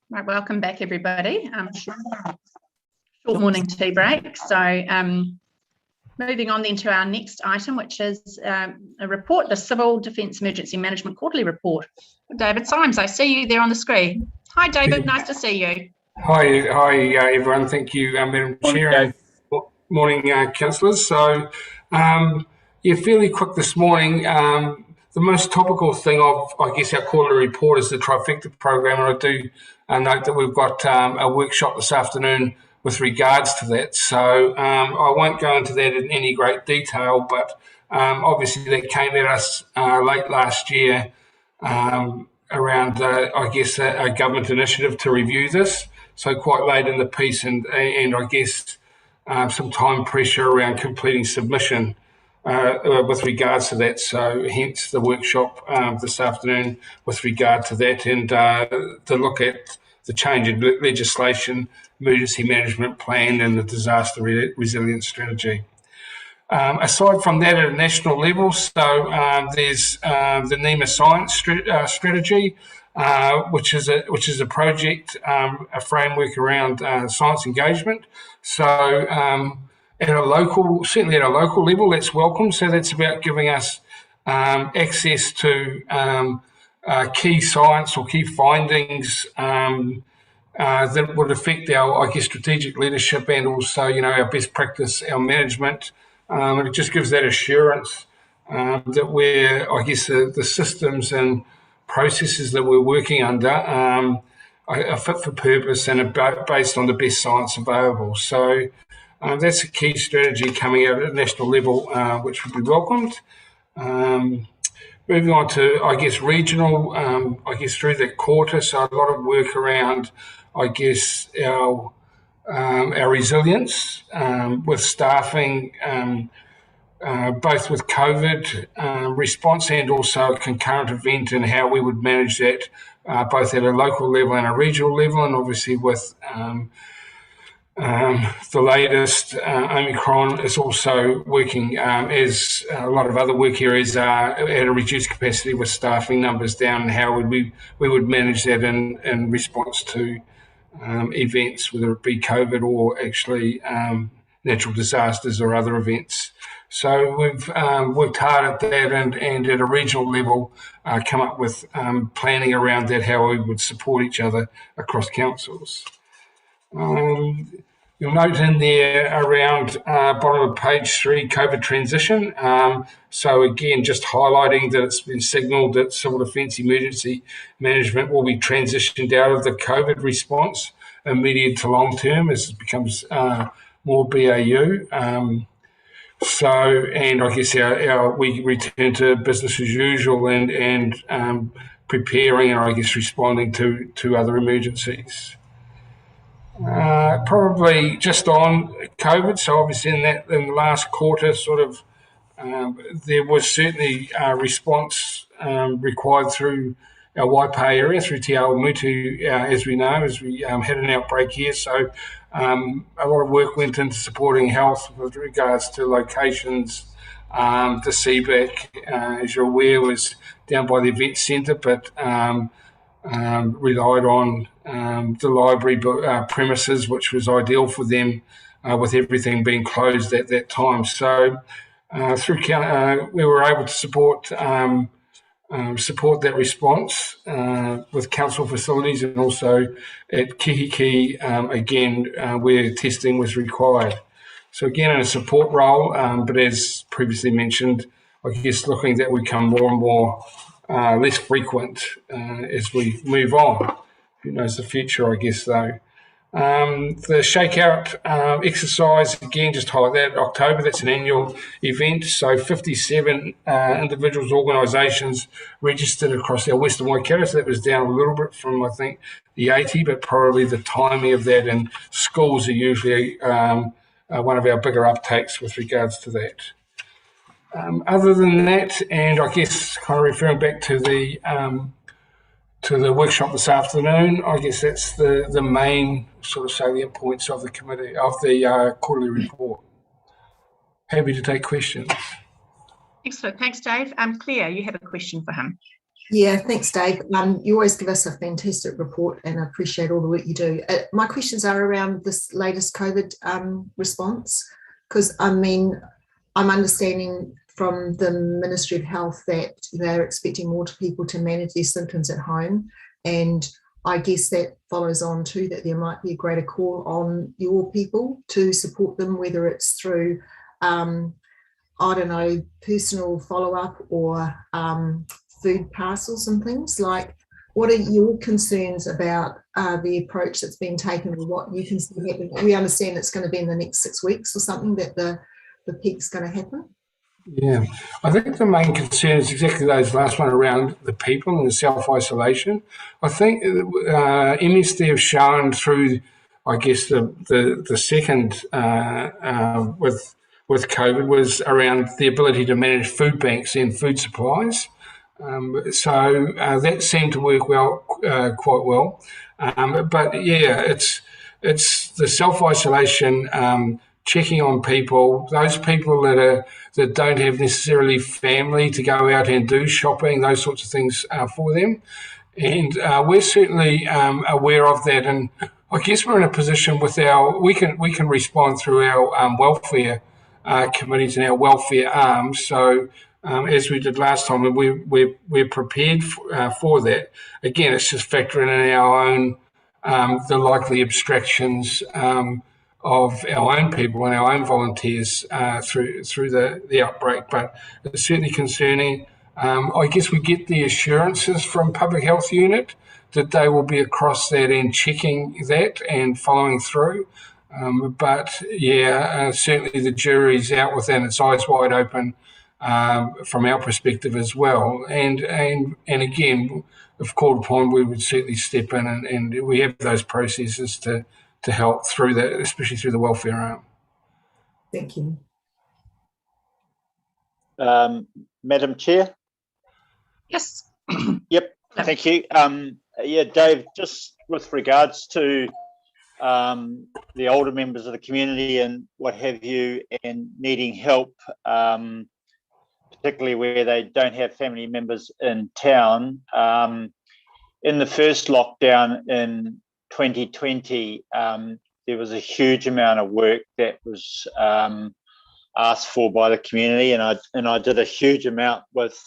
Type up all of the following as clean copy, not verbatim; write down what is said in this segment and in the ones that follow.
Right, welcome back, everybody. Short morning tea break. So moving on then to our next item, which is a report, the Civil Defence Emergency Management Quarterly Report. David Symes, I see you there on the screen. Hi, David. Nice to see you. Hi, everyone. Thank you, Madam Chair. Morning, councillors. So, fairly quick this morning. The most topical thing of, I guess, our quarterly report is the trifecta program, and I do note that we've got a workshop this afternoon with regards to that. So I won't go into that in any great detail, but obviously that came at us late last year around, I guess, a government initiative to review this. So quite late in the piece, and I guess some time pressure around completing submission with regards to that. So hence the workshop this afternoon with regard to that, and to look at the change in legislation, emergency management plan, and the disaster resilience strategy. Aside from that, at a national level, so there's the Rma Science strategy, which is a project, a framework around science engagement. So certainly at a local level, that's welcome. So that's about giving us access to key science or key findings that would affect our, I guess, strategic leadership, and also, our best practice, our management. And it just gives that assurance that we're, I guess, the systems and processes that we're working under are fit for purpose and are based on the best science available. So that's a key strategy coming out at a national level, which would be welcomed. Moving on to, I guess, regional, through the quarter, so a lot of work around, I guess, our resilience with staffing, both with COVID response and also a concurrent event, and how we would manage that both at a local level and a regional level, and obviously with the latest Omicron is also working as a lot of other work areas are at a reduced capacity with staffing numbers down, and how we would manage that in response to events, whether it be COVID or actually natural disasters or other events. So we've worked hard at that, and at a regional level come up with planning around that, how we would support each other across councils. You'll note in there around bottom of page 3, COVID transition. So again, just highlighting that it's been signalled that civil defence emergency management will be transitioned out of the COVID response in medium to long term as it becomes more BAU. And I guess we return to business as usual and preparing and, I guess, responding to other emergencies. Probably just on COVID, so obviously in the last quarter, sort of, there was certainly a response required through our Waipae area, through Te Awamutu, as we know, as we had an outbreak here. So a lot of work went into supporting health with regards to locations. The CBAC, as you're aware, was down by the event centre, but relied on the library premises, which was ideal for them with everything being closed at that time. So we were able to support that response with council facilities, and also at Kihiki, again, where testing was required. So again, in a support role, but as previously mentioned, I guess looking that we become more and more less frequent as we move on. Who knows the future, I guess, though. The shakeout exercise, again, just highlight that, October, that's an annual event. So 57 individuals, organisations registered across our Western Waikato. So that was down a little bit from, I think, the 80, but probably the timing of that, and schools are usually one of our bigger uptakes with regards to that. Other than that, and I guess kind of referring back to the workshop this afternoon, I guess that's the main sort of salient points of the committee, of the quarterly report. Happy to take questions. Excellent. Thanks, Dave. Claire, you have a question for him. Yeah, thanks, Dave. You always give us a fantastic report, and I appreciate all the work you do. My questions are around this latest COVID response, because I'm understanding from the Ministry of Health that they're expecting more people to manage their symptoms at home, and I guess that follows on too that there might be a greater call on your people to support them, whether it's through I don't know, personal follow-up or food parcels and things. Like, what are your concerns about the approach that's been taken, or what you can see happen? We understand it's going to be in the next 6 weeks or something that the peak's going to happen. Yeah, I think the main concern is exactly those last one around the people and the self-isolation. I think MSD have shown through, I guess, the second with COVID was around the ability to manage food banks and food supplies. So that seemed to work well, quite well. But yeah, it's the self isolation, checking on people, those people that don't have necessarily family to go out and do shopping, those sorts of things for them. And we're certainly aware of that. And I guess we're in a position with we can respond through our welfare committees and our welfare arms. So as we did last time, and we're prepared for that. Again, it's just factoring in our own the likely abstractions of our own people and our own volunteers through the outbreak. But it's certainly concerning. I guess we get the assurances from Public Health Unit that they will be across that and checking that and following through. But yeah, certainly the jury's out with that and its eyes wide open from our perspective as well. And again, if called upon, we would certainly step in and we have those processes to help through that, especially through the welfare arm. Thank you. Madam Chair? Yes. Yep, thank you. Yeah, Dave, just with regards to the older members of the community and what have you, and needing help, particularly where they don't have family members in town. In the first lockdown in 2020, there was a huge amount of work that was asked for by the community, and I did a huge amount with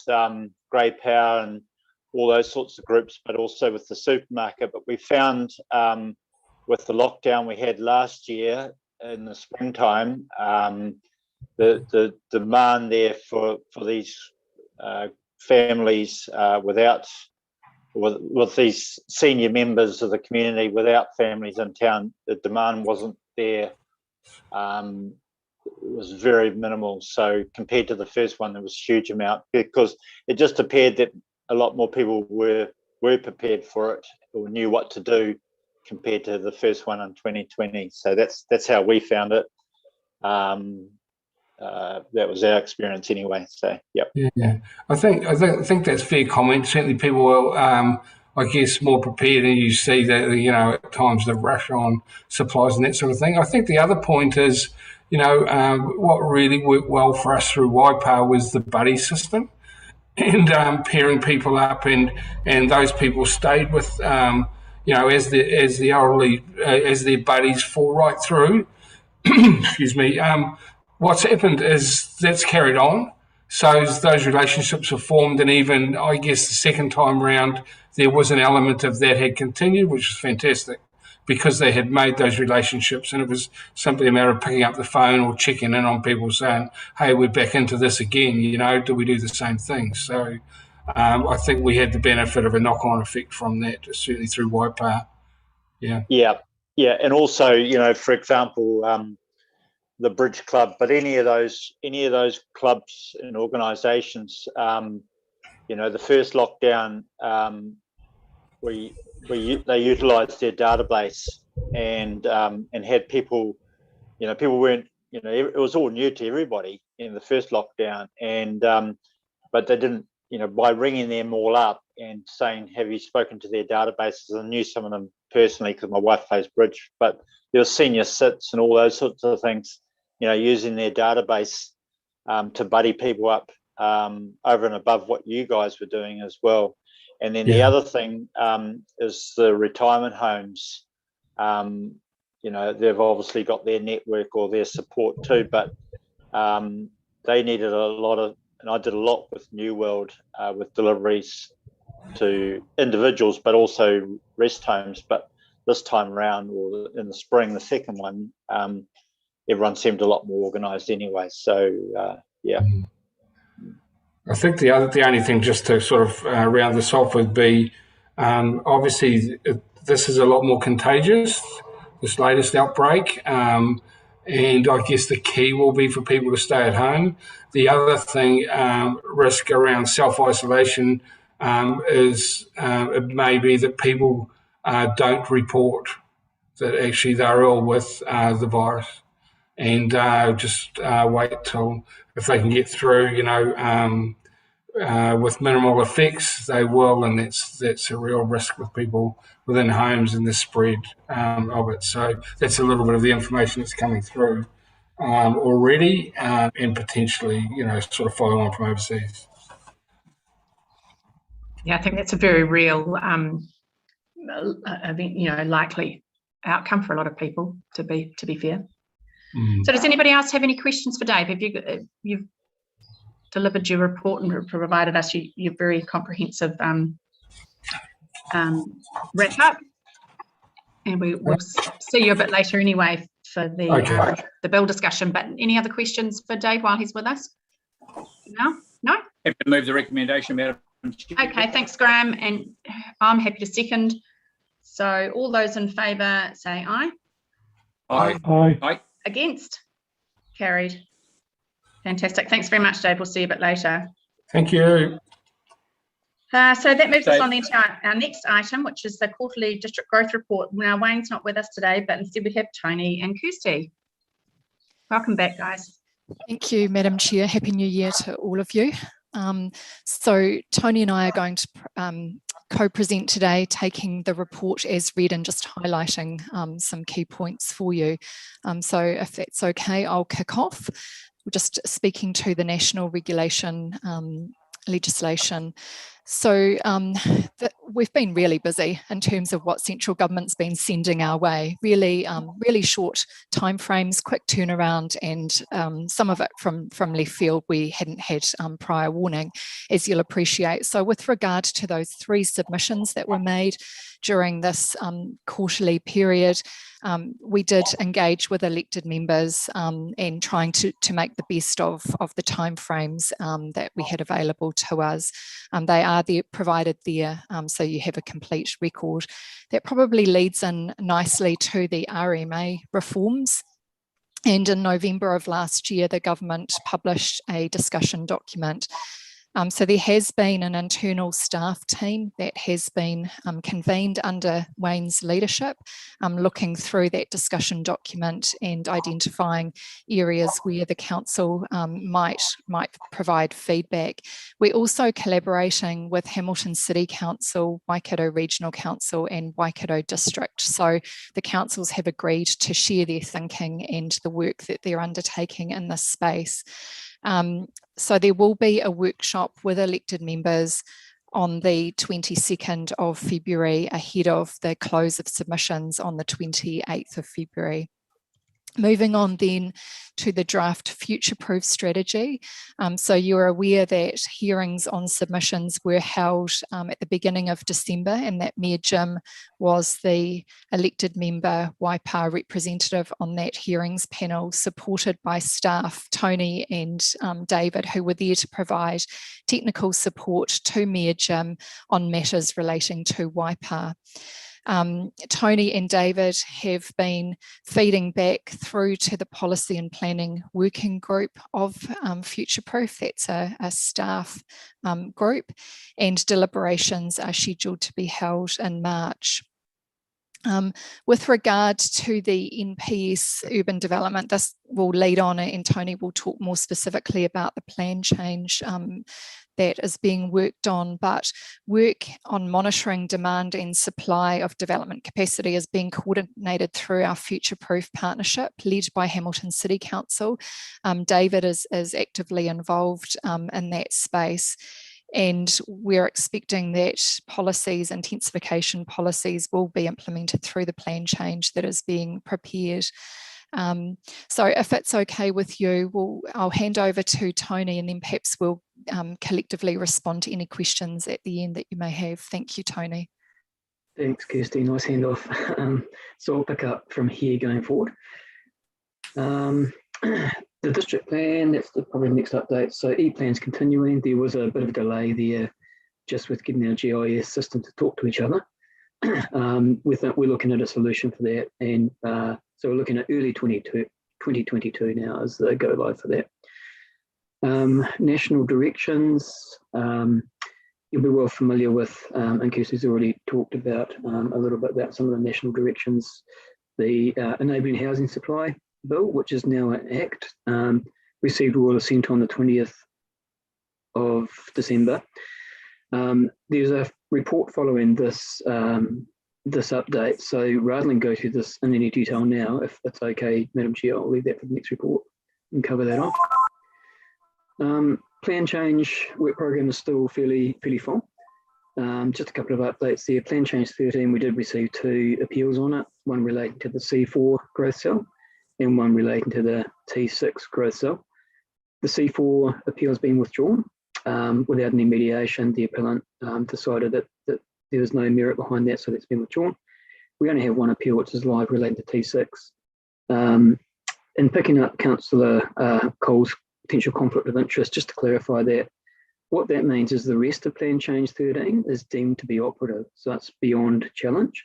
Grey Power and all those sorts of groups, but also with the supermarket. But we found with the lockdown we had last year in the springtime, the demand there for these families with these senior members of the community without families in town, the demand wasn't there. It was very minimal. So compared to the first one, there was a huge amount, because it just appeared that a lot more people were prepared for it or knew what to do compared to the first one in 2020. So that's how we found it. That was our experience anyway. So yep. Yeah, I think that's fair comment. Certainly, people will, I guess, more prepared, and you see that at times the rush on supplies and that sort of thing. I think the other point is, what really worked well for us through Waipa was the buddy system, and pairing people up, and those people stayed with as the elderly as their buddies for right through. Excuse me. What's happened is that's carried on. So those relationships are formed, and even I guess the second time round there was an element of that had continued, which was fantastic, because they had made those relationships, and it was simply a matter of picking up the phone or checking in on people saying, hey, we're back into this again, do we do the same thing? So I think we had the benefit of a knock-on effect from that, certainly through Waipa. Yeah, and also, for example, the Bridge Club, but any of those clubs and organisations, the first lockdown, they utilised their database and had people, people weren't, it was all new to everybody in the first lockdown, and but they didn't, by ringing them all up and saying, have you spoken to their databases? I knew some of them personally because my wife plays bridge, but there was senior sits and all those sorts of things, using their database to buddy people up over and above what you guys were doing as well. And then the other thing is the retirement homes. You know, they've obviously got their network or their support too, but they needed a lot of, and I did a lot with New World with deliveries to individuals, but also rest homes. But this time around, or in the spring, the second one, everyone seemed a lot more organised anyway. So, yeah. I think the only thing, just to sort of round this off, would be obviously this is a lot more contagious, this latest outbreak, and I guess the key will be for people to stay at home. The other thing, risk around self-isolation, is it may be that people don't report that actually they're ill with the virus, and just wait till, if they can get through, with minimal effects, they will, and that's a real risk with people within homes and the spread of it. So that's a little bit of the information that's coming through already, and potentially, sort of follow on from overseas. Yeah, I think that's a very real, likely outcome for a lot of people. To be fair. So, does anybody else have any questions for Dave? Have you've delivered your report and provided us your very comprehensive wrap up, and we'll see you a bit later anyway for the bill discussion. But any other questions for Dave while he's with us? No. Happy to move the recommendation, Madam Chair. Okay, thanks, Graham, and I'm happy to second. So all those in favour say aye. Aye. Against? Carried. Fantastic. Thanks very much, Dave. We'll see you a bit later. Thank you. So that moves us on then to our next item, which is the quarterly district growth report. Now, Wayne's not with us today, but instead we have Tony and Kirsty. Welcome back, guys. Thank you, Madam Chair. Happy New Year to all of you. So Tony and I are going to co-present today, taking the report as read and just highlighting some key points for you. So if that's okay, I'll kick off. We're just speaking to the national regulation legislation. So we've been really busy in terms of what central government's been sending our way. Really short timeframes, quick turnaround, and some of it from left field we hadn't had prior warning, as you'll appreciate. So with regard to those 3 submissions that were made during this quarterly period, we did engage with elected members and trying to make the best of the timeframes that we had available to us. They are provided there, so you have a complete record. That probably leads in nicely to the Rma reforms. And in November of last year, the government published a discussion document. So there has been an internal staff team that has been convened under Wayne's leadership, looking through that discussion document and identifying areas where the council might provide feedback. We're also collaborating with Hamilton City Council, Waikato Regional Council and Waikato District. So the councils have agreed to share their thinking and the work that they're undertaking in this space. So there will be a workshop with elected members on the 22nd of February ahead of the close of submissions on the 28th of February. Moving on then to the draft future-proof strategy. So you're aware that hearings on submissions were held at the beginning of December, and that Mayor Jim was the elected member Waipa representative on that hearings panel, supported by staff, Tony and David, who were there to provide technical support to Mayor Jim on matters relating to Waipa. Tony and David have been feeding back through to the Policy and Planning Working Group of Future Proof. That's a staff group, and deliberations are scheduled to be held in March. With regard to the NPS urban development, this will lead on, and Tony will talk more specifically about the plan change that is being worked on, but work on monitoring demand and supply of development capacity is being coordinated through our Future Proof partnership led by Hamilton City Council. David is actively involved in that space. And we're expecting that policies, intensification policies, will be implemented through the plan change that is being prepared. So if it's okay with you, I'll hand over to Tony, and then perhaps we'll collectively respond to any questions at the end that you may have. Thank you, Tony. Thanks, Kirsty. Nice handoff. So I'll pick up from here going forward. The district plan, that's probably the next update. So E-plan's continuing. There was a bit of a delay there just with getting our GIS system to talk to each other. We're looking at a solution for that. And so we're looking at early 2022 now as the go live for that. National directions, you'll be well familiar with, and Kirsty's already talked about a little bit about some of the national directions. The Enabling Housing Supply Bill, which is now an Act, received royal assent on the 20th of December. There's a report following this this update, so rather than go through this in any detail now, if it's okay, Madam Chair, I'll leave that for the next report and cover that off. Plan change work program is still fairly full. Just a couple of updates there. Plan change 13, we did receive 2 appeals on it, one relating to the C4 growth cell and one relating to the T6 growth cell. The C4 appeal has been withdrawn without any mediation. The appellant decided that there was no merit behind that, so that's been withdrawn. We only have one appeal, which is live relating to T6. In picking up Councillor Cole's potential conflict of interest, just to clarify that, what that means is the rest of Plan Change 13 is deemed to be operative, so it's beyond challenge.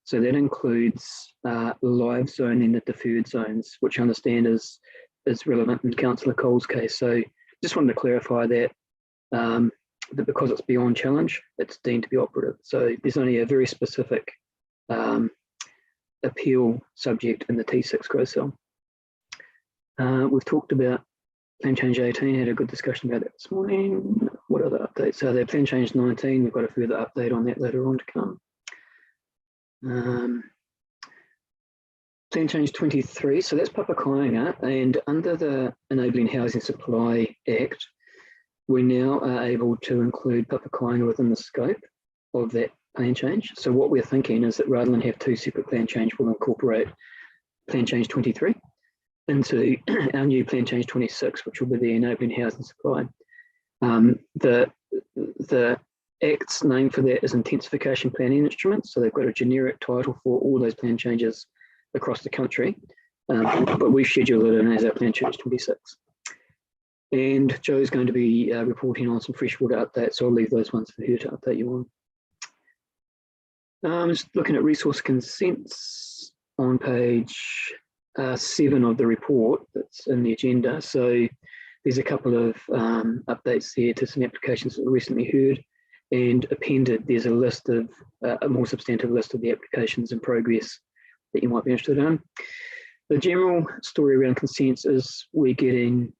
So that includes live zoning, the deferred zones, which I understand is relevant in Councillor Cole's case. So just wanted to clarify that, that because it's beyond challenge, it's deemed to be operative. So there's only a very specific appeal subject in the T6 growth cell. We've talked about Plan Change 18, had a good discussion about that this morning. What other updates? So there, Plan Change 19, we've got a further update on that later on to come. Plan Change 23, so that's Papakāinga, and under the Enabling Housing Supply Act, we now are able to include Papakāinga within the scope of that plan change. So what we're thinking is that rather than have 2 separate plan change, we'll incorporate Plan Change 23 into our new Plan Change 26, which will be the Enabling Housing Supply. The Act's name for that is Intensification Planning Instruments, so they've got a generic title for all those plan changes across the country, but we schedule it in as our Plan Change 26. And Joe's going to be reporting on some freshwater updates, so I'll leave those ones for her to update you on. Just looking at resource consents on page 7 of the report that's in the agenda. So there's a couple of updates there to some applications that were recently heard, and appended there's a list of a more substantive list of the applications in progress that you might be interested in. The general story around consents is we're getting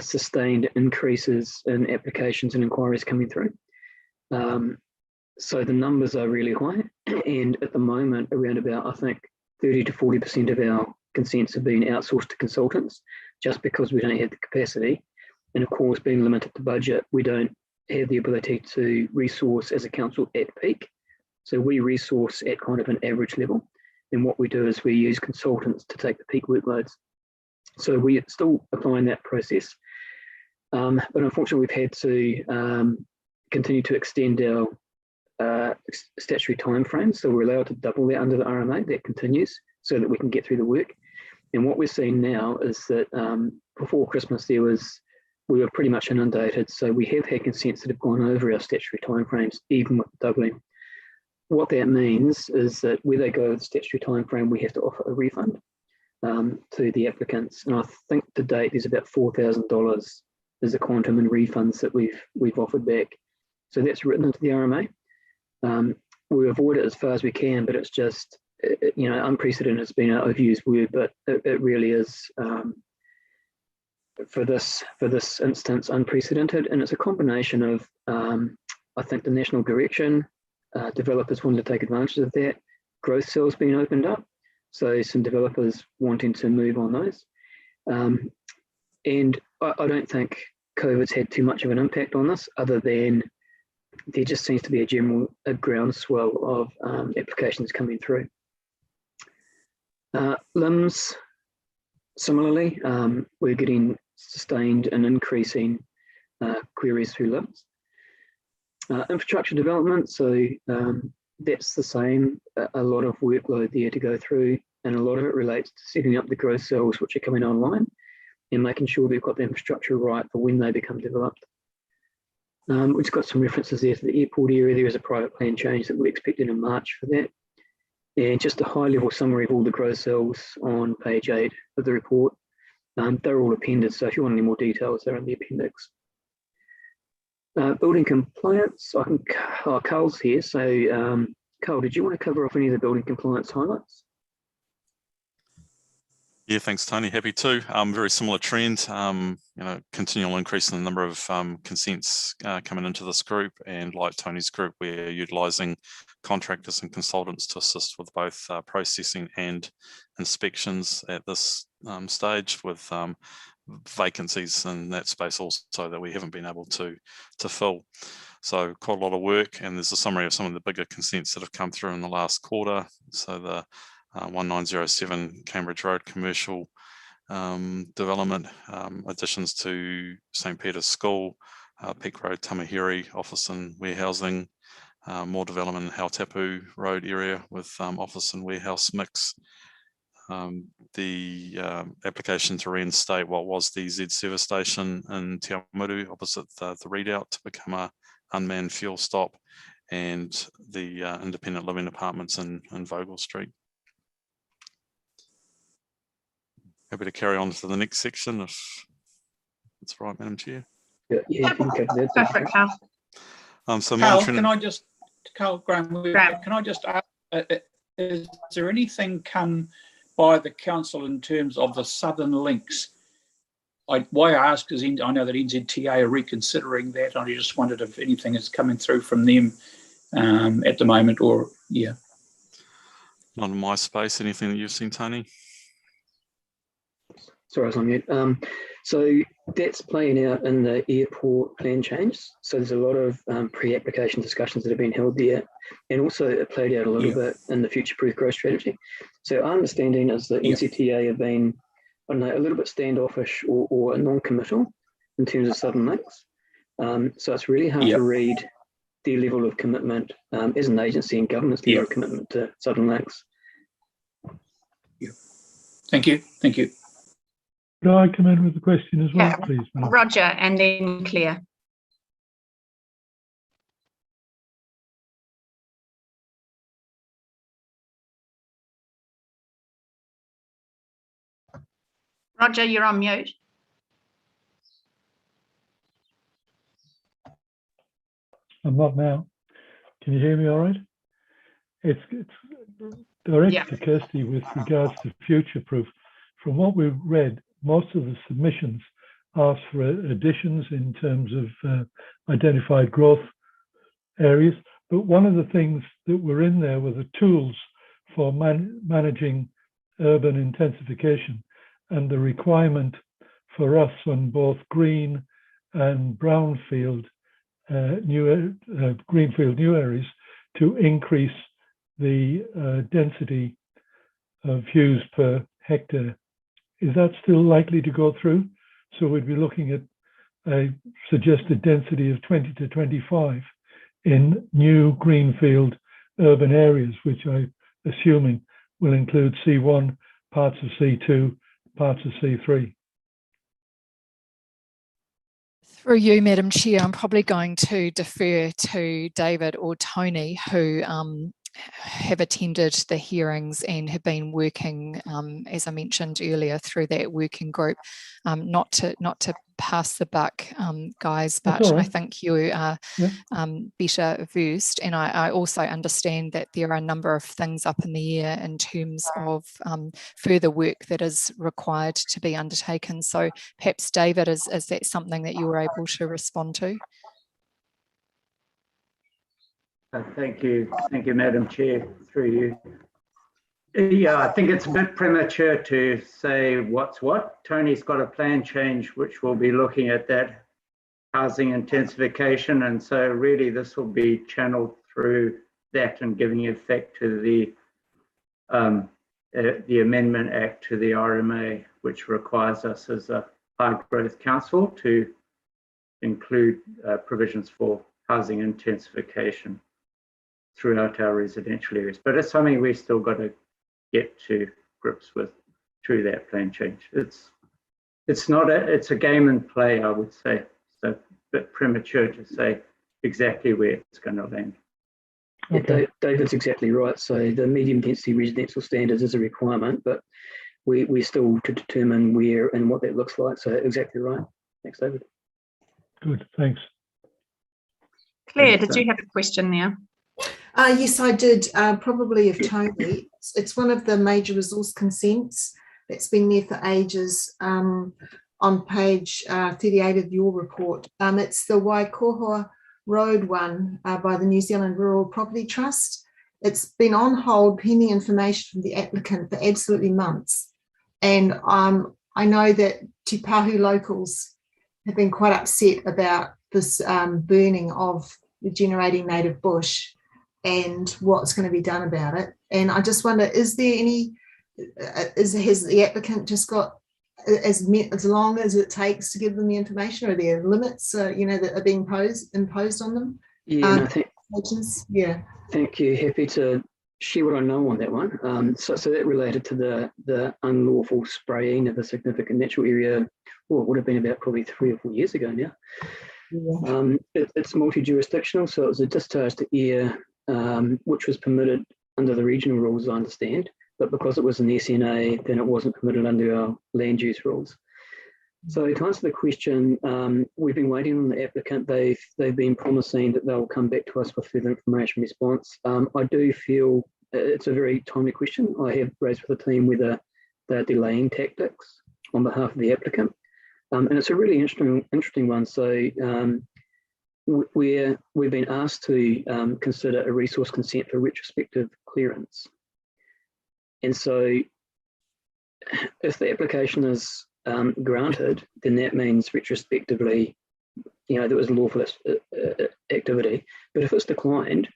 sustained increases in applications and inquiries coming through. So the numbers are really high, and at the moment around about, I think, 30 to 40% of our consents have been outsourced to consultants just because we don't have the capacity. And of course, being limited to budget, we don't have the ability to resource as a council at peak. So we resource at kind of an average level. And what we do is we use consultants to take the peak workloads. So we're still applying that process. But unfortunately, we've had to continue to extend our statutory timeframes. So we're allowed to double that under the RMA. That continues so that we can get through the work. And what we're seeing now is that before Christmas, we were pretty much inundated. So we have had consents that have gone over our statutory timeframes, even with the doubling. What that means is that where they go with the statutory timeframe, we have to offer a refund to the applicants. And I think to date, there's about $4,000 is the quantum in refunds that we've offered back. So that's written into the RMA. We avoid it as far as we can, but it's just, you know, unprecedented has been an overused word, but it really is for this instance unprecedented. And it's a combination of I think the national direction, developers wanting to take advantage of that, growth cells being opened up, so some developers wanting to move on those. And I don't think COVID's had too much of an impact on this, other than there just seems to be a groundswell of applications coming through. LIMS, similarly, we're getting sustained and increasing queries through LIMS. Infrastructure development, so that's the same, a lot of workload there to go through, and a lot of it relates to setting up the growth cells which are coming online and making sure they've got the infrastructure right for when they become developed. We've got some references there to the airport area. There is a private plan change that we're expecting in March for that. And just a high level summary of all the growth cells on page 8 of the report. They're all appended, so if you want any more details, they're in the appendix. Building compliance, Carl's here. So Carl, did you want to cover off any of the building compliance highlights? Yeah, thanks, Tony. Happy to. Very similar trend, continual increase in the number of consents coming into this group, and like Tony's group, we're utilising contractors and consultants to assist with both processing and inspections at this stage, with vacancies in that space also that we haven't been able to fill. So quite a lot of work, and there's a summary of some of the bigger consents that have come through in the last quarter. So the 1907 Cambridge Road commercial development, additions to St Peter's School, Peak Road, Tamahiri office and warehousing, more development in Hautapu Road area with office and warehouse mix. The application to reinstate what was the Z service station in Te Awamutu opposite the Readout to become a unmanned fuel stop, and the independent living apartments in Vogel Street. Happy to carry on to the next section if it's right, Madam Chair. Yeah, you can cover that. Go for it, Carl. So Carl, monitoring. Can I just ask, is there anything come by the council in terms of the southern links? Why I ask is I know that NZTA are reconsidering that, and I just wondered if anything is coming through from them at the moment, or yeah. Not in my space. Anything that you've seen, Tony? Sorry, I was on mute. So that's playing out in the airport plan change. So there's a lot of pre-application discussions that have been held there, and also it played out a little bit in the future-proof growth strategy. So our understanding is that NZTA have been, I don't know, a little bit standoffish or non-committal in terms of Southern Links. So it's really hard to read their level of commitment as an agency and government's level of commitment to Southern Links. Thank you. Thank you. Could I come in with a question as well, please? Roger, and then Claire. Roger, you're on mute. I'm not now. Can you hear me all right? It's direct to Kirsty with regards to future-proof. From what we've read, most of the submissions ask for additions in terms of identified growth areas. But one of the things that were in there were the tools for managing urban intensification, and the requirement for us on both green and brownfield greenfield new areas to increase the density of views per hectare. Is that still likely to go through? So we'd be looking at a suggested density of 20 to 25 in new greenfield urban areas, which I'm assuming will include C1, parts of C2, parts of C3. Through you, Madam Chair, I'm probably going to defer to David or Tony, who have attended the hearings and have been working, as I mentioned earlier, through that working group. Not to pass the buck, guys, but I think you are better versed, and I also understand that there are a number of things up in the air in terms of further work that is required to be undertaken. So perhaps, David, is that something that you were able to respond to? Thank you, Madam Chair, through you. Yeah, I think it's a bit premature to say what's what. Tony's got a plan change, which we'll be looking at that housing intensification, and so really this will be channeled through that and giving effect to the Amendment Act to the RMA, which requires us as a high growth council to include provisions for housing intensification throughout our residential areas. But it's something we've still got to get to grips with through that plan change. It's a game and play, I would say. So a bit premature to say exactly where it's going to land. Okay. Yeah, David's exactly right. So the medium density residential standards is a requirement, but we still to determine where and what that looks like. So exactly right. Thanks, David. Good, thanks. Claire, did you have a question there? Yes, I did. Probably of Tony. It's one of the major resource consents that's been there for ages. On page 38 of your report, it's the Waikohoa Road one by the New Zealand Rural Property Trust. It's been on hold pending information from the applicant for absolutely months. And I know that Te Pahu locals have been quite upset about this burning of regenerating native bush and what's going to be done about it. And I just wonder, is there any, has the applicant just got as long as it takes to give them the information? Are there limits, that are being imposed on them? Yeah, Yeah. Thank you. Happy to share what I know on that one. So that related to the unlawful spraying of a significant natural area. Well, it would have been about probably 3 or 4 years ago now. Yeah. It's multi-jurisdictional, so it was a discharge to air, which was permitted under the regional rules, I understand, but because it was an SNA, then it wasn't permitted under our land use rules. So to answer the question, we've been waiting on the applicant. They've been promising that they'll come back to us with further information response. I do feel it's a very timely question. I have raised with the team whether they're delaying tactics on behalf of the applicant. And it's a really interesting one. So we've been asked to consider a resource consent for retrospective clearance. And so if the application is granted, then that means retrospectively, there was lawful activity. But if it's declined,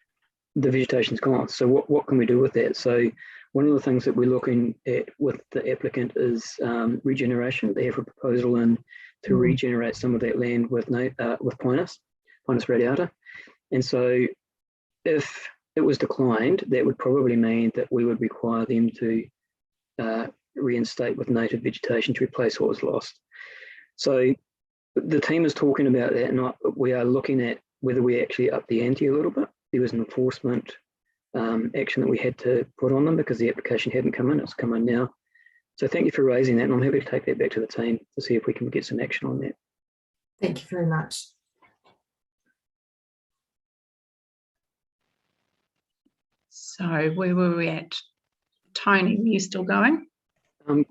the vegetation's gone. So what can we do with that? So one of the things that we're looking at with the applicant is regeneration. They have a proposal in to regenerate some of that land with Pinus radiata. And so if it was declined, that would probably mean that we would require them to reinstate with native vegetation to replace what was lost. So the team is talking about that, and we are looking at whether we actually up the ante a little bit. There was an enforcement action that we had to put on them because the application hadn't come in. It's come in now. So thank you for raising that, and I'm happy to take that back to the team to see if we can get some action on that. Thank you very much. So where were we at? Tony, were you still going?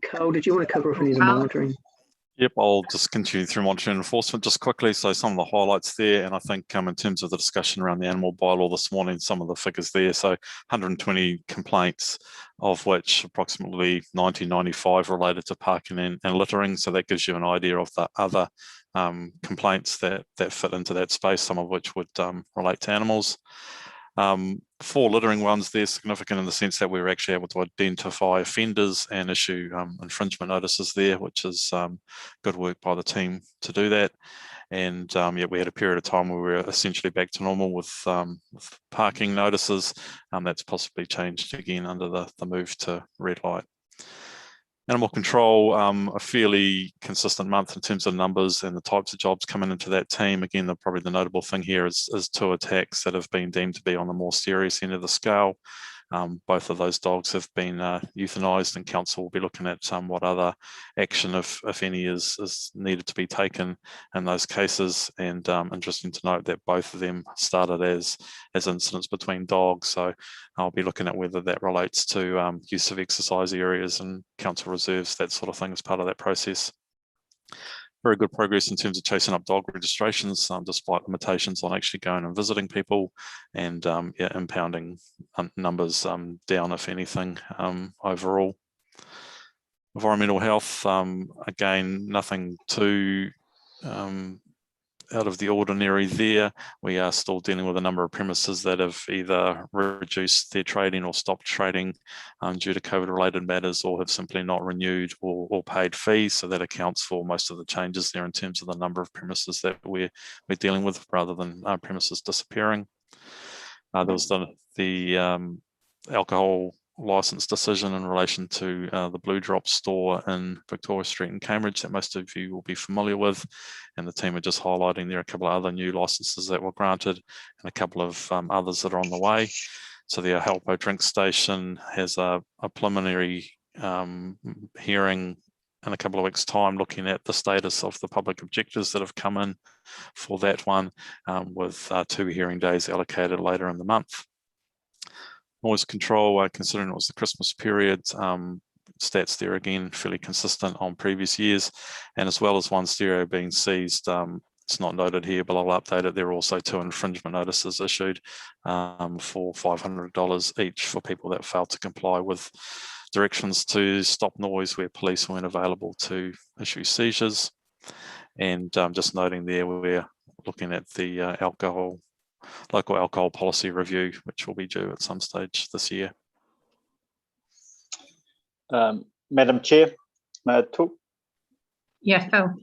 Carl, did you want to cover off any of the monitoring? Yep, I'll just continue through monitoring and enforcement just quickly. So some of the highlights there, and I think in terms of the discussion around the animal bylaw this morning, some of the figures there. So 120 complaints, of which approximately 95 related to parking and littering. So that gives you an idea of the other complaints that fit into that space, some of which would relate to animals. 4 littering ones, they're significant in the sense that we were actually able to identify offenders and issue infringement notices there, which is good work by the team to do that. And we had a period of time where we were essentially back to normal with parking notices. That's possibly changed again under the move to red light. Animal control, a fairly consistent month in terms of numbers and the types of jobs coming into that team. Again, probably the notable thing here is 2 attacks that have been deemed to be on the more serious end of the scale. Both of those dogs have been euthanized, and council will be looking at what other action, if any, is needed to be taken in those cases. And interesting to note that both of them started as incidents between dogs. So I'll be looking at whether that relates to use of exercise areas and council reserves, that sort of thing, as part of that process. Very good progress in terms of chasing up dog registrations, despite limitations on actually going and visiting people, and impounding numbers down, if anything, overall. Environmental health, again, nothing too of the ordinary there. We are still dealing with a number of premises that have either reduced their trading or stopped trading due to COVID-related matters, or have simply not renewed or paid fees. So that accounts for most of the changes there in terms of the number of premises that we're dealing with, rather than premises disappearing. There was the alcohol license decision in relation to the Blue Drop store in Victoria Street in Cambridge that most of you will be familiar with, and the team are just highlighting there are a couple of other new licenses that were granted and a couple of others that are on the way. So the Ahalpo drink station has a preliminary hearing in a couple of weeks' time, looking at the status of the public objectives that have come in for that one, with 2 hearing days allocated later in the month. Noise control, considering it was the Christmas period, stats there again fairly consistent on previous years, and as well as 1 stereo being seized. It's not noted here, but I'll update it. There are also 2 infringement notices issued for $500 each for people that failed to comply with directions to stop noise where police weren't available to issue seizures. And just noting there, we're looking at the local alcohol policy review, which will be due at some stage this year. Madam Chair, may I talk? Yeah, Phil.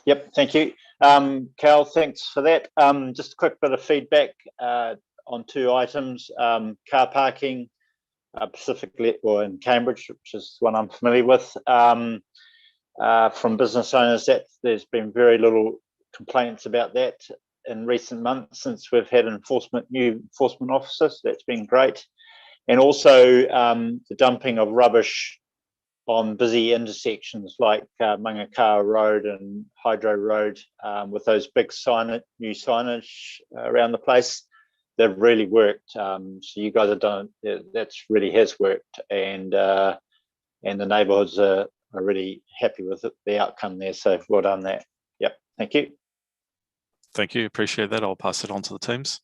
Yep, thank you. Cal, thanks for that. Just a quick bit of feedback on 2 items. Car parking, specifically in Cambridge, which is one I'm familiar with, from business owners, that there's been very little complaints about that in recent months since we've had new enforcement officers. That's been great. And also the dumping of rubbish on busy intersections like Mangakara Road and Hydro Road, with those big new signage around the place. They've really worked. So you guys have done it. That really has worked, and the neighbourhoods are really happy with the outcome there. So well done there. Yep, thank you. Thank you, appreciate that. I'll pass it on to the teams.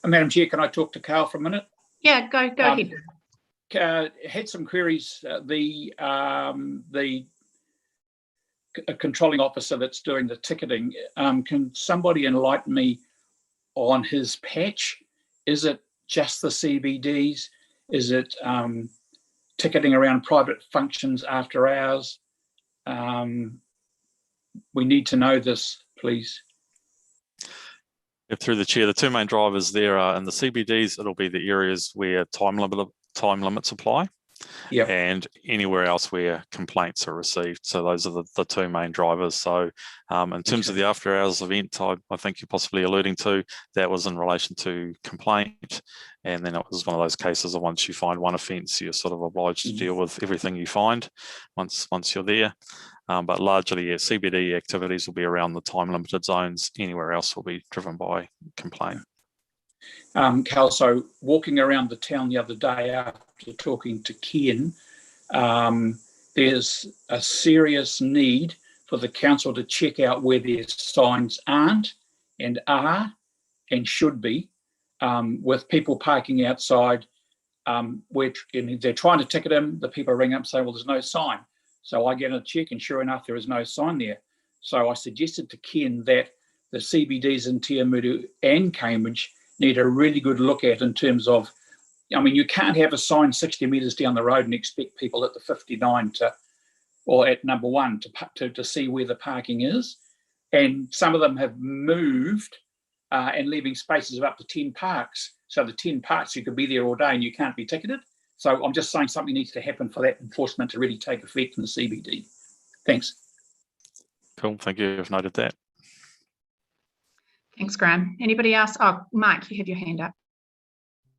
Madam Chair, can I talk to Carl for a minute? Yeah, go ahead. Had some queries. The controlling officer that's doing the ticketing, can somebody enlighten me on his patch? Is it just the CBDs? Is it ticketing around private functions after hours? We need to know this, please. Through the chair, the 2 main drivers there are in the CBDs. It'll be the areas where time limits apply, and anywhere else where complaints are received. So those are the 2 main drivers. So in terms of the after hours event, I think you're possibly alluding to, that was in relation to complaint, and then it was one of those cases of once you find one offence, you're sort of obliged to deal with everything you find once you're there. But largely, yeah, CBD activities will be around the time limited zones. Anywhere else will be driven by complaint. Cal, so walking around the town the other day after talking to Ken, there's a serious need for the council to check out where their signs aren't and are and should be, with people parking outside, where they're trying to ticket them. The people ring up and say, well, there's no sign. So I get a check, and sure enough, there is no sign there. So I suggested to Ken that the CBDs in Te Amutu and Cambridge need a really good look at in terms of, I mean, you can't have a sign 60 metres down the road and expect people at the 59 or at number 1 to see where the parking is. And some of them have moved and leaving spaces of up to 10 parks. So the 10 parks, you could be there all day and you can't be ticketed. So I'm just saying something needs to happen for that enforcement to really take effect in the CBD. Thanks. Cool, thank you. I've noted that. Thanks, Graham. Anybody else? Oh, Mike, you have your hand up.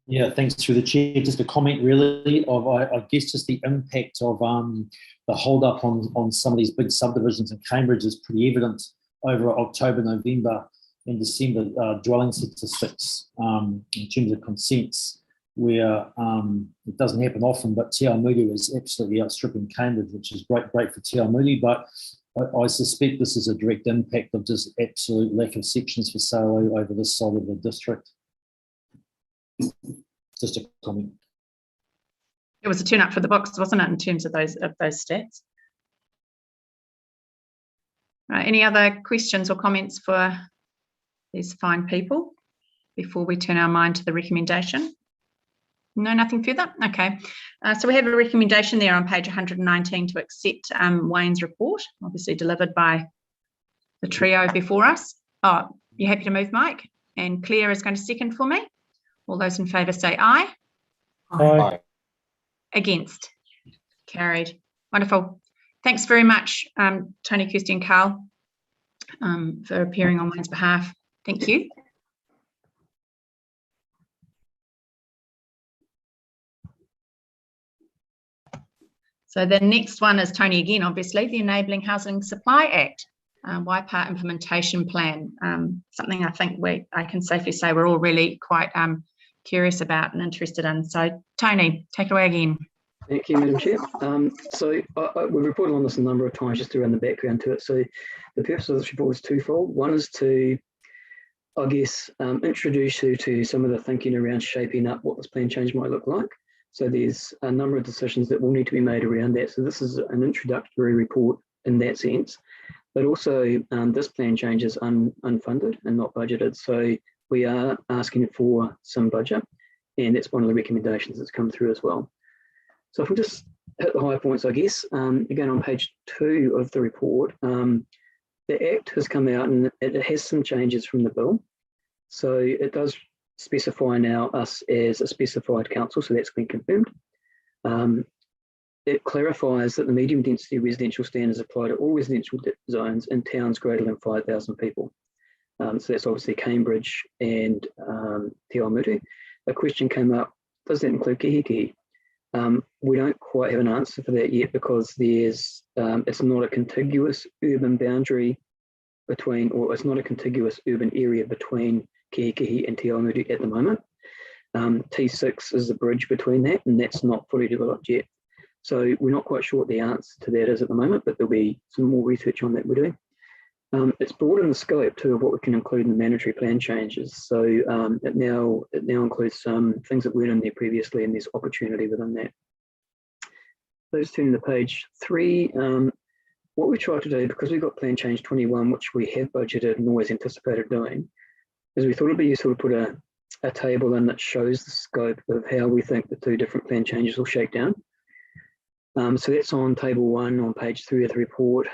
Yeah, thanks through the chair. Just a comment really of, I guess, just the impact of the hold up on some of these big subdivisions in Cambridge is pretty evident over October, November and December dwelling statistics in terms of consents, where it doesn't happen often, but Te Amutu is absolutely outstripping Cambridge, which is great for Te Amutu, but I suspect this is a direct impact of just absolute lack of sections for sale over this side of the district. Just a comment. It was a turn up for the books, wasn't it, in terms of those stats? Any other questions or comments for these fine people before we turn our mind to the recommendation? No, nothing further? Okay. So we have a recommendation there on page 119 to accept Wayne's report, obviously delivered by the trio before us. Oh, you happy to move, Mike? And Claire is going to second for me. All those in favour say aye. Aye. Against? Carried. Wonderful. Thanks very much, Tony, Kirsty and Carl, for appearing on Wayne's behalf. Thank you. So the next one is Tony again, obviously, the Enabling Housing Supply Act, YPAR implementation plan, something I think I can safely say we're all really quite curious about and interested in. So Tony, take it away again. Thank you, Madam Chair. We've reported on this a number of times just around the background to it. So the purpose of this report is twofold. One is to, I guess, introduce you to some of the thinking around shaping up what this plan change might look like. So there's a number of decisions that will need to be made around that. So this is an introductory report in that sense, but also this plan change is unfunded and not budgeted. So we are asking for some budget, and that's one of the recommendations that's come through as well. So if we just hit the high points, I guess, again on page 2 of the report, the Act has come out and it has some changes from the bill. So it does specify now us as a specified council, so that's been confirmed. It clarifies that the medium density residential standards apply to all residential zones in towns greater than 5,000 people. So that's obviously Cambridge and Te Awamutu. A question came up, does that include Kihikihi? We don't quite have an answer for that yet because there's it's not a contiguous urban boundary between, or it's not a contiguous urban area between Kihikihi and Te Awamutu at the moment. T6 is the bridge between that, and that's not fully developed yet. So we're not quite sure what the answer to that is at the moment, but there'll be some more research on that we're doing. It's broadened the scope too of what we can include in the mandatory plan changes. So it now includes some things that weren't in there previously, and there's opportunity within that. Let's turn to page 3. What we tried to do, because we've got plan change 21, which we have budgeted and always anticipated doing, is we thought it'd be useful to put a table in that shows the scope of how we think the 2 different plan changes will shake down. So that's on table 1 on page 3 of the report.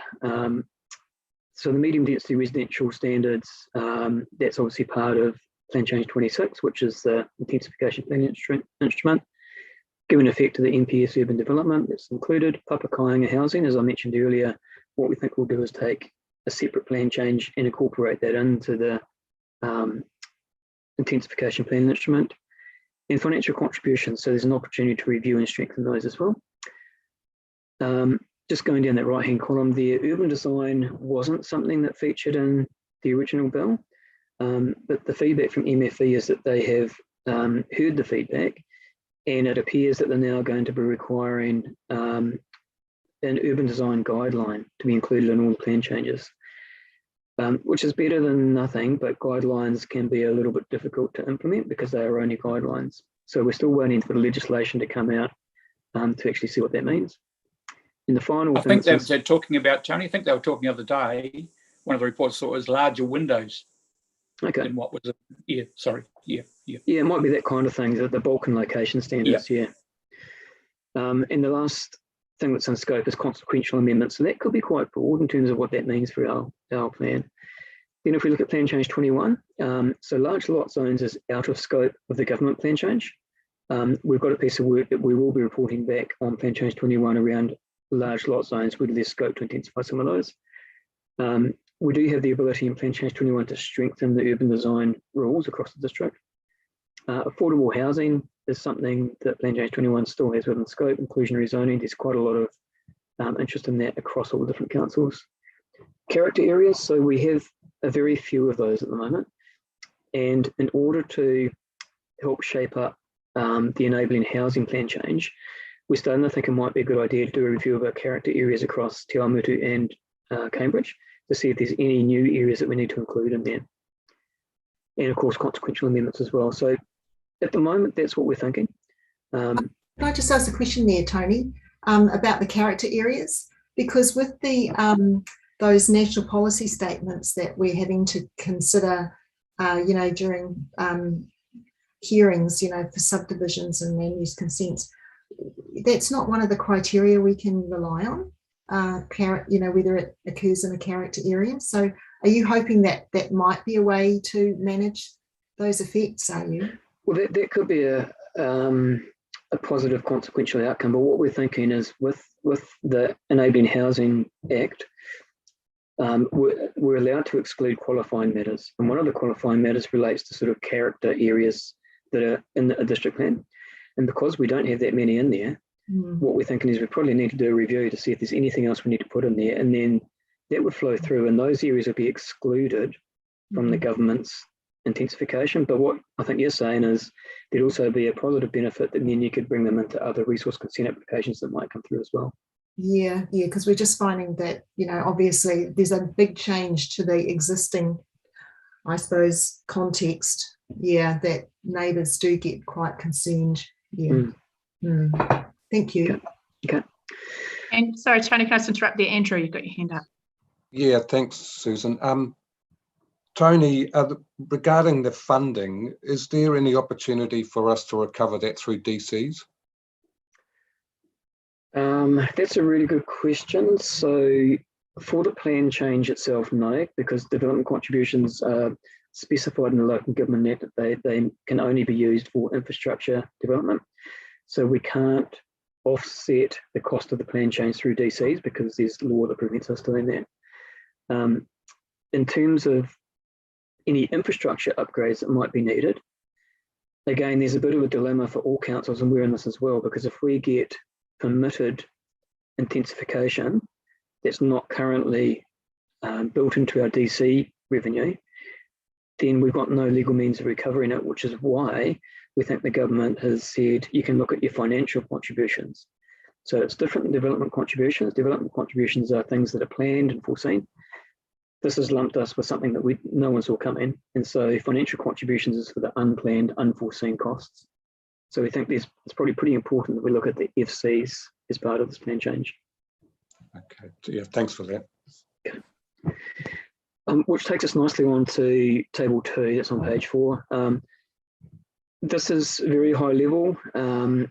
So the medium density residential standards, that's obviously part of plan change 26, which is the intensification plan instrument. Given effect to the NPS urban development, that's included. Papakāinga housing, as I mentioned earlier, what we think we'll do is take a separate plan change and incorporate that into the intensification plan instrument. And financial contributions, so there's an opportunity to review and strengthen those as well. Just going down that right-hand column there, urban design wasn't something that featured in the original bill, but the feedback from MFE is that they have heard the feedback, and it appears that they're now going to be requiring an urban design guideline to be included in all the plan changes, which is better than nothing, but guidelines can be a little bit difficult to implement because they are only guidelines. So we're still waiting for the legislation to come out to actually see what that means. In the final, I think they're talking about, Tony, I think they were talking the other day, one of the reports thought it was larger windows. Okay. Than what was it? Yeah, sorry. Yeah. Yeah, it might be that kind of thing, the bulk and location standards, yeah. And the last thing that's in scope is consequential amendments. So that could be quite broad in terms of what that means for our plan. Then if we look at plan change 21, so large lot zones is out of scope of the government plan change. We've got a piece of work that we will be reporting back on plan change 21 around large lot zones, whether there's scope to intensify some of those. We do have the ability in plan change 21 to strengthen the urban design rules across the district. Affordable housing is something that plan change 21 still has within scope. Inclusionary zoning, there's quite a lot of interest in that across all the different councils. Character areas, so we have a very few of those at the moment. And in order to help shape up the enabling housing plan change, we're starting to think it might be a good idea to do a review of our character areas across Te Awamutu and Cambridge to see if there's any new areas that we need to include in there. And of course, consequential amendments as well. So at the moment, that's what we're thinking. Can I just ask a question there, Tony, about the character areas? Because with the those national policy statements that we're having to consider, you know, during hearings, you know, for subdivisions and land use consents, that's not one of the criteria we can rely on, you know, whether it occurs in a character area. So are you hoping that that might be a way to manage those effects, are you? Well, that could be a positive consequential outcome, but what we're thinking is with the Enabling Housing Act, we're allowed to exclude qualifying matters. And one of the qualifying matters relates to sort of character areas that are in a district plan. And because we don't have that many in there, what we're thinking is we probably need to do a review to see if there's anything else we need to put in there. And then that would flow through and those areas would be excluded from the government's intensification. But what I think you're saying is there'd also be a positive benefit that then you could bring them into other resource consent applications that might come through as well. Yeah, because we're just finding that, you know, obviously there's a big change to the existing, I suppose, context. Yeah, that neighbours do get quite concerned. Yeah. Thank you. Okay. And sorry, Tony, can I just interrupt there? Andrew, you've got your hand up. Yeah, thanks, Susan. Tony, regarding the funding, is there any opportunity for us to recover that through DCs? That's a really good question. So for the plan change itself, no, because development contributions are specified in the Local Government Act that they can only be used for infrastructure development. So we can't offset the cost of the plan change through DCs because there's law that prevents us doing that. In terms of any infrastructure upgrades that might be needed, again, there's a bit of a dilemma for all councils, and we're in this as well, because if we get permitted intensification that's not currently built into our DC revenue, then we've got no legal means of recovering it, which is why we think the government has said you can look at your financial contributions. So it's different than development contributions. Development contributions are things that are planned and foreseen. This has lumped us with something that no one saw coming. And so financial contributions is for the unplanned, unforeseen costs. So we think it's probably pretty important that we look at the FCs as part of this plan change. Okay, yeah, thanks for that. Okay. Which takes us nicely on to table 2, that's on page 4. This is very high level.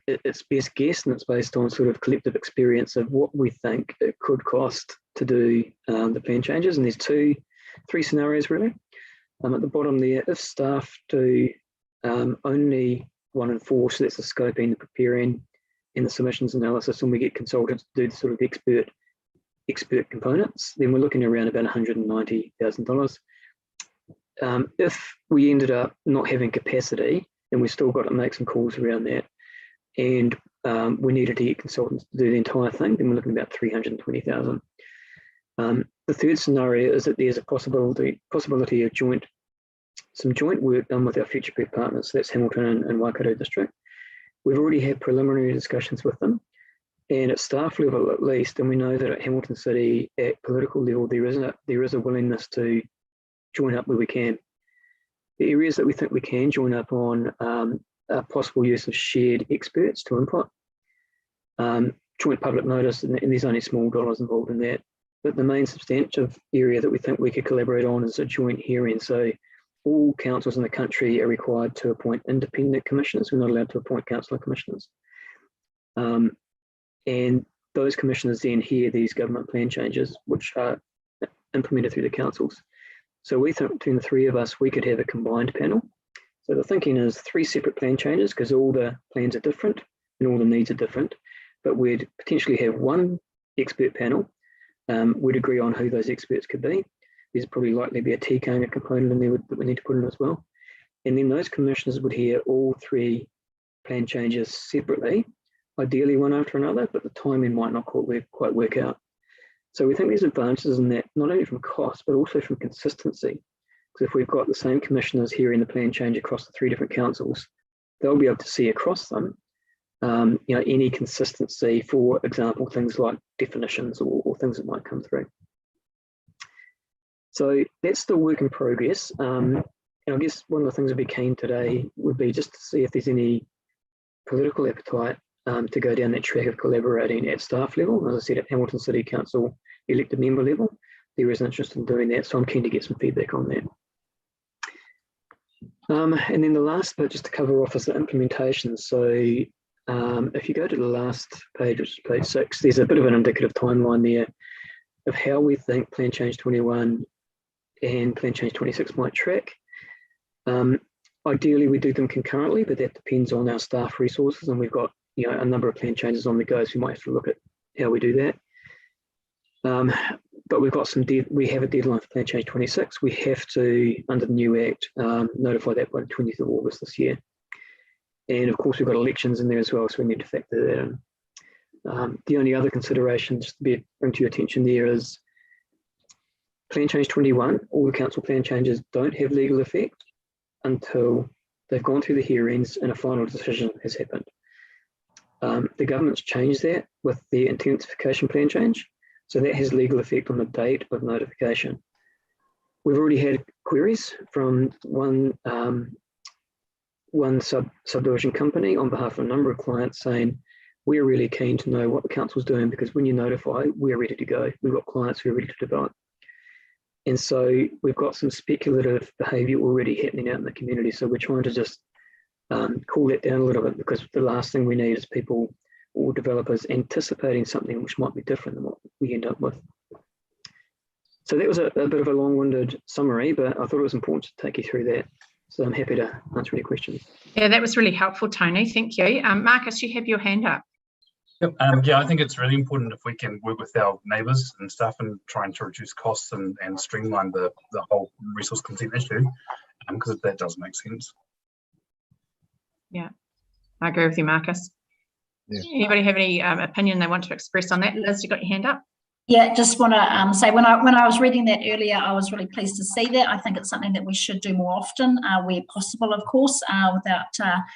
It's best guess, and it's based on sort of collective experience of what we think it could cost to do the plan changes. And there's 3 scenarios really. At the bottom there, if staff do only 1 and 4, so that's the scoping, the preparing, and the submissions analysis, and we get consultants to do the sort of expert components, then we're looking around about $190,000. If we ended up not having capacity, then we've still got to make some calls around that, and we needed to get consultants to do the entire thing, then we're looking at about $320,000. The third scenario is that there's a possibility of some joint work done with our future-proof partners. So that's Hamilton and Waikato District. We've already had preliminary discussions with them, and at staff level at least, and we know that at Hamilton City at political level there is a willingness to join up where we can. The areas that we think we can join up on are possible use of shared experts to input, joint public notice, and there's only small dollars involved in that. But the main substantive area that we think we could collaborate on is a joint hearing. So all councils in the country are required to appoint independent commissioners. We're not allowed to appoint councillor commissioners. And those commissioners then hear these government plan changes, which are implemented through the councils. So we think between the 3 of us, we could have a combined panel. So the thinking is 3 separate plan changes because all the plans are different and all the needs are different, but we'd potentially have 1 expert panel. We'd agree on who those experts could be. There's probably likely to be a TCANG component in there that we need to put in as well. And then those commissioners would hear all 3 plan changes separately, ideally one after another, but the timing might not quite work out. So we think there's advantages in that, not only from cost, but also from consistency. Because if we've got the same commissioners hearing the plan change across the 3 different councils, they'll be able to see across them, any consistency, for example, things like definitions or things that might come through. So that's still work in progress. And I guess one of the things I'd be keen today would be just to see if there's any political appetite to go down that track of collaborating at staff level, as I said, at Hamilton City Council elected member level, there is an interest in doing that. So I'm keen to get some feedback on that. And then the last bit, just to cover off, is the implementation. So if you go to the last page, which is page 6, there's a bit of an indicative timeline there of how we think Plan Change 21 and Plan Change 26 might track. Ideally, we do them concurrently, but that depends on our staff resources, and we've got a number of plan changes on the go, so we might have to look at how we do that. But we've got we have a deadline for Plan Change 26. We have to, under the new Act, notify that by the 20th of August this year. And of course, we've got elections in there as well, so we need to factor that in. The only other consideration, just to bring to your attention there, is Plan Change 21, all the council plan changes don't have legal effect until they've gone through the hearings and a final decision has happened. The government's changed that with the intensification plan change, so that has legal effect on the date of notification. We've already had queries from one subdivision company on behalf of a number of clients saying, we're really keen to know what the council's doing, because when you notify, we're ready to go. We've got clients who are ready to develop. And so we've got some speculative behaviour already happening out in the community. So we're trying to just cool that down a little bit, because the last thing we need is people or developers anticipating something which might be different than what we end up with. So that was a bit of a long-winded summary, but I thought it was important to take you through that. So I'm happy to answer any questions. Yeah, that was really helpful, Tony. Thank you. Marcus, you have your hand up. Yep. Yeah, I think it's really important if we can work with our neighbours and stuff and trying to reduce costs and streamline the whole resource consent issue, because that does make sense. Yeah, I agree with you, Marcus. Yeah. Anybody have any opinion they want to express on that? Liz, you got your hand up? Yeah, just want to say when I was reading that earlier, I was really pleased to see that. I think it's something that we should do more often, where possible, of course, without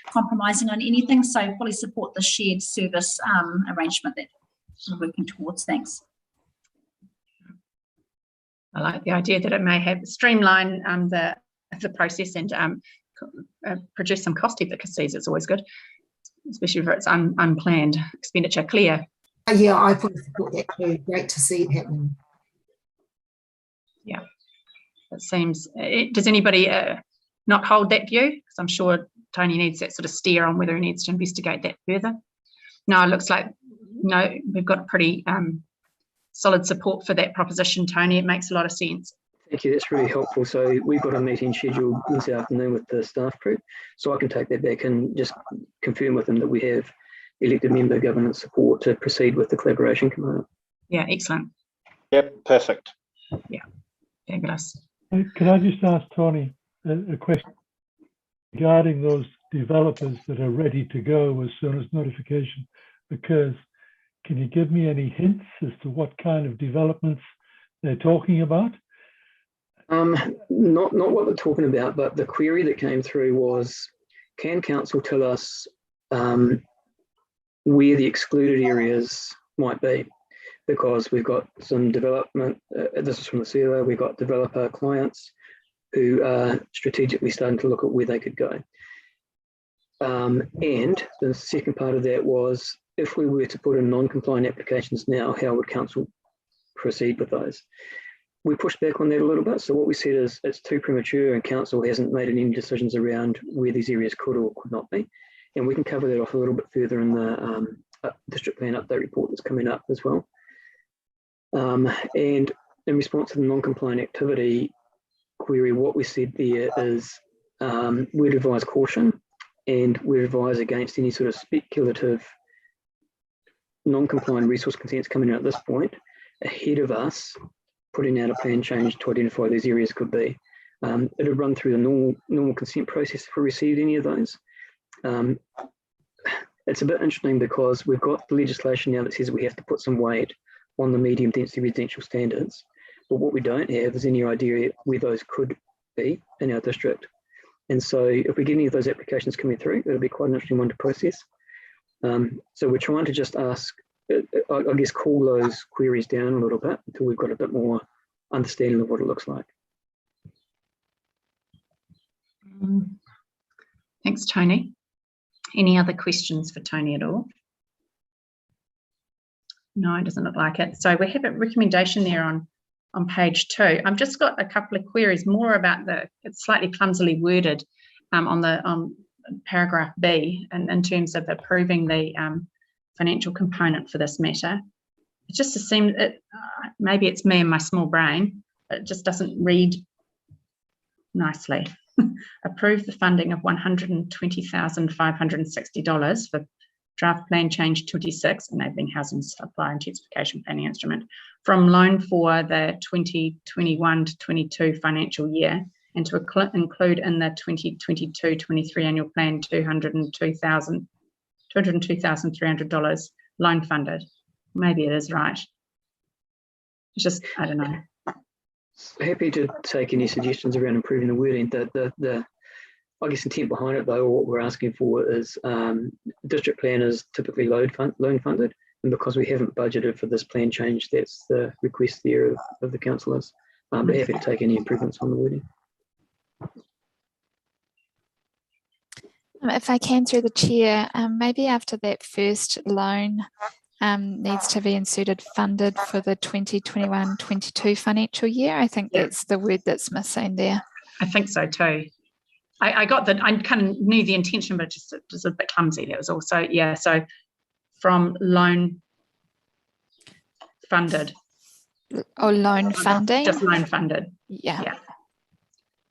compromising on anything. So fully support the shared service arrangement that we're working towards. Thanks. I like the idea that it may have streamline the process and produce some cost efficacies. It's always good, especially if it's unplanned expenditure. Claire. Yeah, I fully support that too. Great to see it happening. Yeah, it seems. Does anybody not hold that view? Because I'm sure Tony needs that sort of steer on whether he needs to investigate that further. No, it looks like no. We've got pretty solid support for that proposition, Tony. It makes a lot of sense. Thank you. That's really helpful. So we've got a meeting scheduled this afternoon with the staff group, so I can take that back and just confirm with them that we have elected member governance support to proceed with the collaboration component. Yeah, excellent. Yep, perfect. Yeah, fabulous. Can I just ask Tony a question regarding those developers that are ready to go as soon as notification occurs? Can you give me any hints as to what kind of developments they're talking about? Not what they're talking about, but the query that came through was, can council tell us where the excluded areas might be? Because we've got some development, this is from the survey, we've got developer clients who are strategically starting to look at where they could go. And the second part of that was, if we were to put in non-compliant applications now, how would council proceed with those? We pushed back on that a little bit. So what we said is it's too premature and council hasn't made any decisions around where these areas could or could not be. And we can cover that off a little bit further in the district plan update report that's coming up as well. And in response to the non-compliant activity query, what we said there is we'd advise caution and we'd advise against any sort of speculative non-compliant resource consents coming out at this point ahead of us putting out a plan change to identify where these areas could be. It'll run through the normal consent process if we received any of those. It's a bit interesting because we've got the legislation now that says we have to put some weight on the medium density residential standards, but what we don't have is any idea where those could be in our district. And so if we get any of those applications coming through, it'll be quite an interesting one to process. So we're trying to just ask, I guess, cool those queries down a little bit until we've got a bit more understanding of what it looks like. Thanks, Tony. Any other questions for Tony at all? No, it doesn't look like it. So we have a recommendation there on on page 2. I've just got a couple of queries more about it's slightly clumsily worded on paragraph B in terms of approving the financial component for this matter. It just seems, maybe it's me and my small brain, but it just doesn't read nicely. Approve the funding of $120,560 for draft plan change 26, enabling housing supply intensification planning instrument, from loan for the 2021 to 22 financial year, and to include in the 2022-23 annual plan $202,300 loan funded. Maybe it is right. It's just, I don't know. Happy to take any suggestions around improving the wording. The I guess intent behind it, though, or what we're asking for is district plan is typically loan funded, and because we haven't budgeted for this plan change, that's the request there of the councillors. But happy to take any improvements on the wording. If I can, through the chair, maybe after that first loan needs to be inserted funded for the 2021-22 financial year. I think that's the word that's missing there. I think so too. I got that. I kind of knew the intention, but just a bit clumsy. That was also, yeah. So from loan funded. Or loan funding. Just loan funded. Yeah.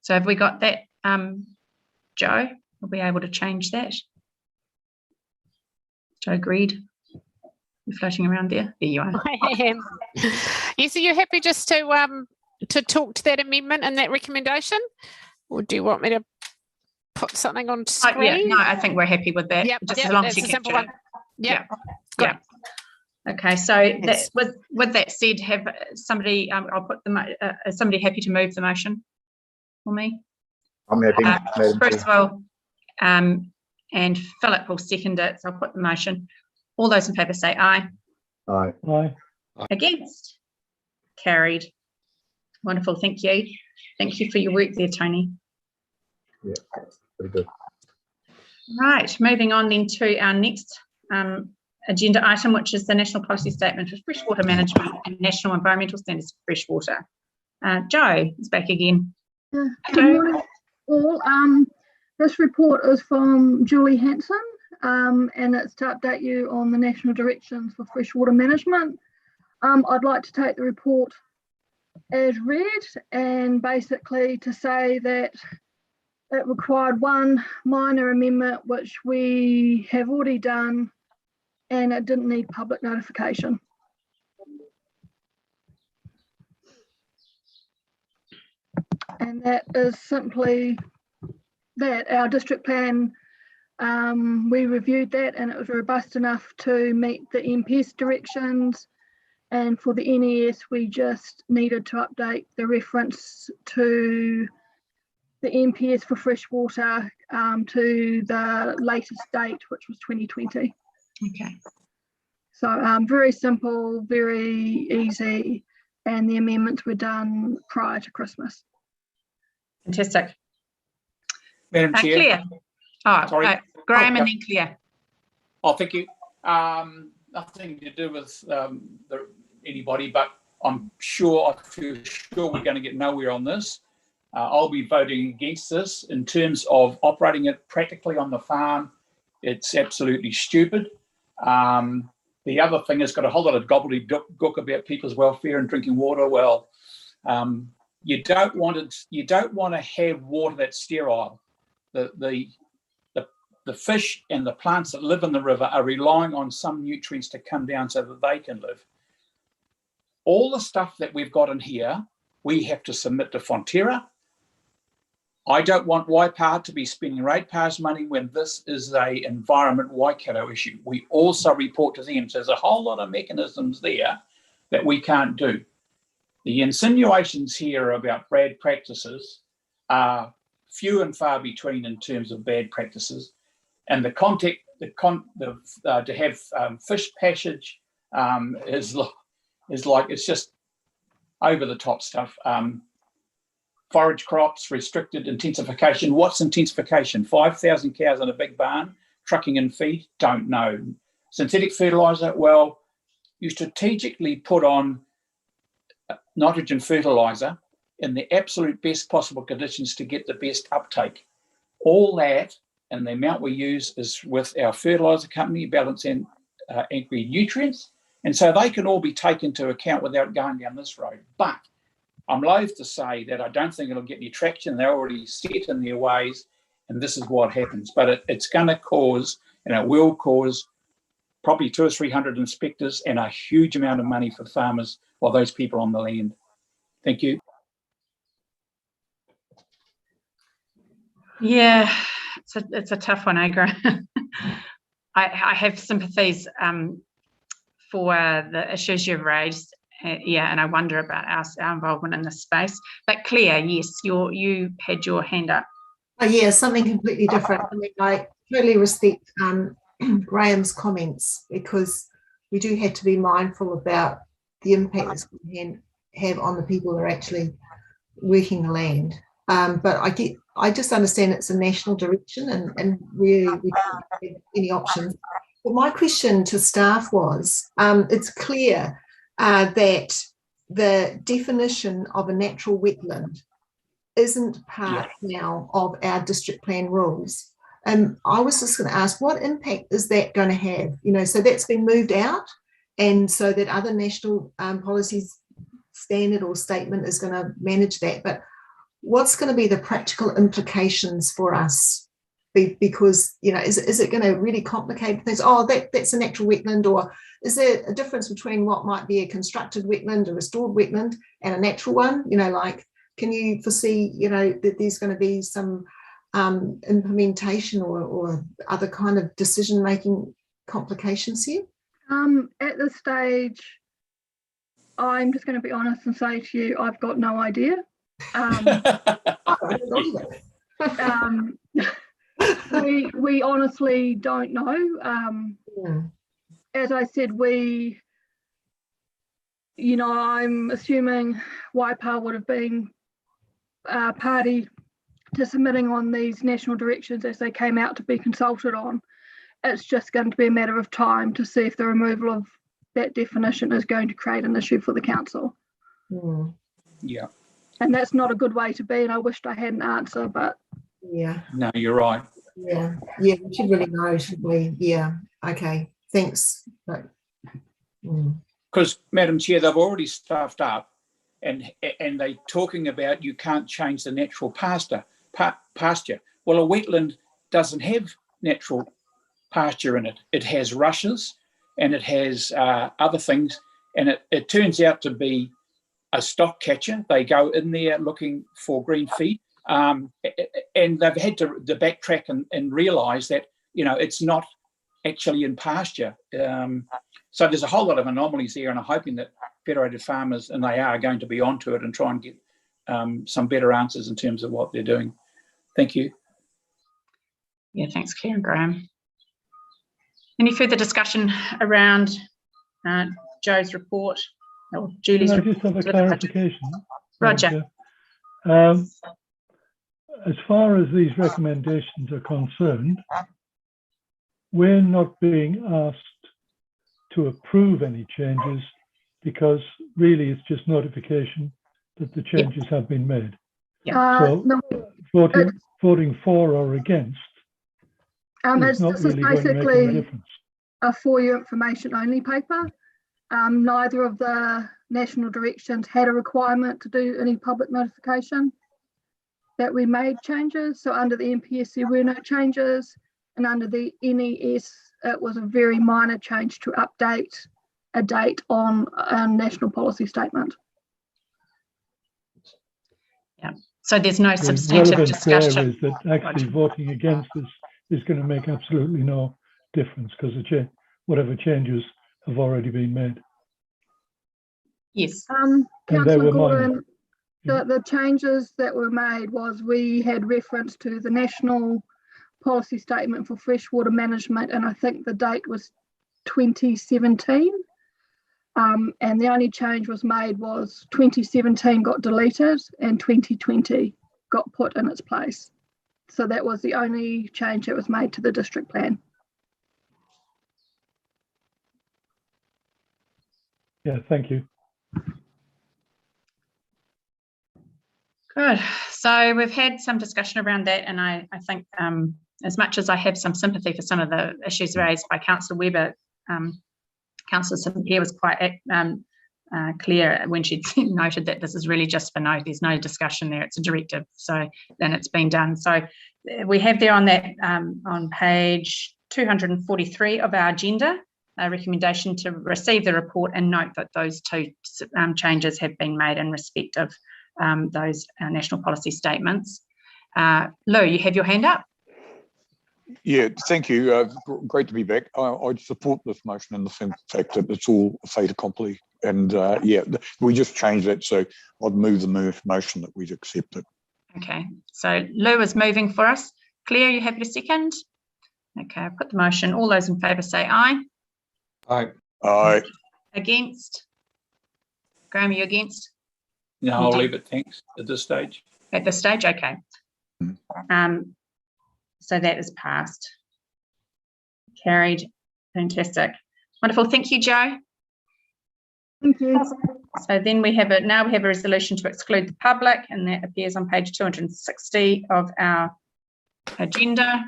So have we got that, Joe? Will be able to change that? Joe agreed. You're floating around there. There you are. I am. Yes, are you happy just to talk to that amendment and that recommendation, or do you want me to put something on screen? No, I think we're happy with that. Yep, just as long as you simple capture one. it. Yep. Yeah. Okay. So that, with that said, have somebody? I'll put is somebody happy to move the motion for me? I'm happy. Bruce will, and Philip will second it. So I'll put the motion. All those in favour say aye. Aye. Aye. Against? Carried. Wonderful. Thank you. Thank you for your work there, Tony. Yeah, pretty good. Right. Moving on then to our next agenda item, which is the National Policy Statement for Freshwater Management and National Environmental Standards for Freshwater. Joe is back again. Good morning, all. This report is from Julie Hanson, and it's to update you on the national directions for freshwater management. I'd like to take the report as read, and basically to say that it required one minor amendment, which we have already done, and it didn't need public notification. And that is simply that our district plan, we reviewed that and it was robust enough to meet the NPS directions. And for the NES, we just needed to update the reference to the NPS for freshwater to the latest date, which was 2020. Okay. So very simple, very easy, and the amendments were done prior to Christmas. Fantastic. Madam Chair. Claire. Oh, sorry. Graham and then Claire. Oh, thank you. Nothing to do with anybody, but I feel sure we're going to get nowhere on this. I'll be voting against this. In terms of operating it practically on the farm, it's absolutely stupid. The other thing has got a whole lot of gobbledygook about people's welfare and drinking water. Well, you don't want to have water that's sterile. The fish and the plants that live in the river are relying on some nutrients to come down so that they can live. All the stuff that we've got in here, we have to submit to Fonterra. I don't want Waipā to be spending ratepayers' money when this is a environment Waikato issue. We also report to them. So there's a whole lot of mechanisms there that we can't do. The insinuations here about bad practices are few and far between in terms of bad practices. And the context, to have fish passage is like, it's just over the top stuff. Forage crops, restricted intensification. What's intensification? 5,000 cows in a big barn, trucking in feed? Don't know. Synthetic fertiliser? Well, you strategically put on nitrogen fertiliser in the absolute best possible conditions to get the best uptake. All that and the amount we use is with our fertiliser company, Balance and Agri Nutrients, and so they can all be taken into account without going down this road. But I'm loath to say that I don't think it'll get any traction. They're already set in their ways, and this is what happens. But it's going to cause, and it will cause, probably 200 or 300 inspectors and a huge amount of money for farmers or those people on the land. Thank you. Yeah, it's a tough one, Graham. I have sympathies for the issues you've raised. Yeah, and I wonder about our involvement in this space. But Claire, yes, you had your hand up. Oh, yeah, something completely different. I mean, I totally respect Graham's comments, because we do have to be mindful about the impact this can have on the people who are actually working the land. But I just understand it's a national direction, and really we don't have any options. But my question to staff was, it's clear that the definition of a natural wetland isn't part now of our district plan rules. And I was just going to ask, what impact is that going to have? You know, so that's been moved out, and so that other national policies standard or statement is going to manage that. But what's going to be the practical implications for us? Because, you know, is it going to really complicate things? Oh, that's a natural wetland, or is there a difference between what might be a constructed wetland, a restored wetland, and a natural one? You know, like, can you foresee, you know, that there's going to be some implementation or other kind of decision-making complications here? At this stage, I'm just going to be honest and say to you, I've got no idea. We honestly don't know. As I said, I'm assuming Waipa would have been party to submitting on these national directions as they came out to be consulted on. It's just going to be a matter of time to see if the removal of that definition is going to create an issue for the council. Yeah. And that's not a good way to be, and I wished I had an answer, but... Yeah. No, you're right. Yeah, we should really know, shouldn't we? Yeah, okay, thanks. Because, Madam Chair, they've already staffed up, and they're talking about you can't change the natural pasture. Well, a wetland doesn't have natural pasture in it. It has rushes and it has other things, and it turns out to be a stock catcher. They go in there looking for green feed, and they've had to backtrack and realise that, you know, it's not actually in pasture. So there's a whole lot of anomalies there, and I'm hoping that Federated Farmers, and they are going to be onto it and try and get some better answers in terms of what they're doing. Thank you. Yeah, thanks, Claire and Graham. Any further discussion around Joe's report or Julie's report? I just have a clarification. Roger. As far as these recommendations are concerned, we're not being asked to approve any changes, because really it's just notification that the changes have been made. So voting for or against is not really going to make any difference. For your information only paper. Neither of the national directions had a requirement to do any public notification that we made changes. So under the NPS there were no changes, and under the NES it was a very minor change to update a date on a national policy statement. Yeah, so there's no substantive discussion. Is that actually voting against this is going to make absolutely no difference, because whatever changes have already been made. Yes. Councillor Gordon, the changes that were made was we had reference to the national policy statement for freshwater management, and I think the date was 2017. And the only change was made was 2017 got deleted and 2020 got put in its place. So that was the only change that was made to the district plan. Yeah, thank you. Good. So we've had some discussion around that, and I think as much as I have some sympathy for some of the issues raised by Councillor Webber, Councillor St Pierre was quite clear when she noted that this is really just for note. There's no discussion there. It's a directive, so then it's been done. So we have there on that on page 243 of our agenda, a recommendation to receive the report and note that those two changes have been made in respect of those national policy statements. Lou, you have your hand up. Yeah, thank you. Great to be back. I support this motion in the fact that it's all a fait accompli. And yeah, we just changed that. So I'd move the motion that we'd accept it. Okay, so Lou is moving for us. Claire, you happy to second? Okay, I'll put the motion. All those in favour say aye. Aye. Aye. Against? Graham, are you against? No, I'll leave it, thanks, at this stage. At this stage, okay. So that is passed. Carried. Fantastic. Wonderful. Thank you, Joe. Thank you. So then we have now we have a resolution to exclude the public, and that appears on page 260 of our agenda.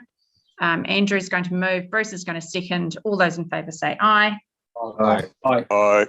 Andrew is going to move. Bruce is going to second. All those in favour say aye. Aye. Aye.